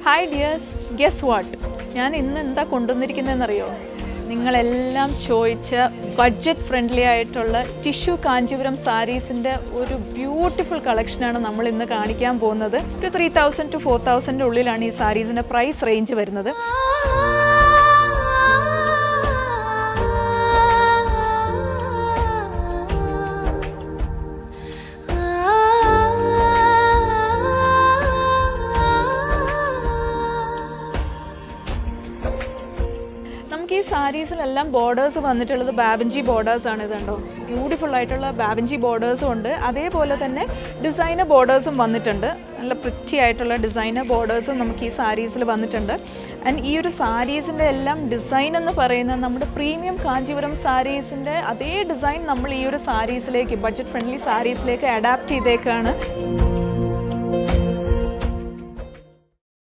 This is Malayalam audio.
ഹായ് ഡിയേഴ്സ്, ഗെസ് വാട്ട്, ഞാൻ ഇന്ന് എന്താ കൊണ്ടുവന്നിരിക്കുന്നതെന്നറിയോ? നിങ്ങളെല്ലാം ചോദിച്ച ബഡ്ജറ്റ് ഫ്രണ്ട്ലി ആയിട്ടുള്ള ടിഷ്യൂ കാഞ്ചീപുരം സാരീസിൻ്റെ ഒരു ബ്യൂട്ടിഫുൾ കളക്ഷനാണ് നമ്മൾ ഇന്ന് കാണിക്കാൻ പോകുന്നത്. ഒരു 3000 to 4000 ഉള്ളിലാണ് ഈ സാരീസിൻ്റെ പ്രൈസ് റേഞ്ച് വരുന്നത്. ഈ സാരീസിലെല്ലാം ബോർഡേഴ്സ് വന്നിട്ടുള്ളത് ബാബൻജി ബോർഡേഴ്സാണ്. ഇത് കണ്ടോ, ബ്യൂട്ടിഫുൾ ആയിട്ടുള്ള ബാബൻജി ബോർഡേഴ്സും ഉണ്ട്, അതേപോലെ തന്നെ ഡിസൈനർ ബോർഡേഴ്സും വന്നിട്ടുണ്ട്. നല്ല പ്രിറ്റി ആയിട്ടുള്ള ഡിസൈനർ ബോർഡേഴ്സും നമുക്ക് ഈ സാരീസിൽ വന്നിട്ടുണ്ട്. ആൻഡ് ഈ ഒരു സാരീസിൻ്റെ എല്ലാം ഡിസൈൻ എന്ന് പറയുന്നത് നമ്മുടെ പ്രീമിയം കാഞ്ചീപുരം സാരീസിൻ്റെ അതേ ഡിസൈൻ നമ്മൾ ഈ ഒരു സാരീസിലേക്ക്, ബഡ്ജറ്റ് ഫ്രണ്ട്ലി സാരീസിലേക്ക് അഡാപ്റ്റ് ചെയ്തേക്കാണ്.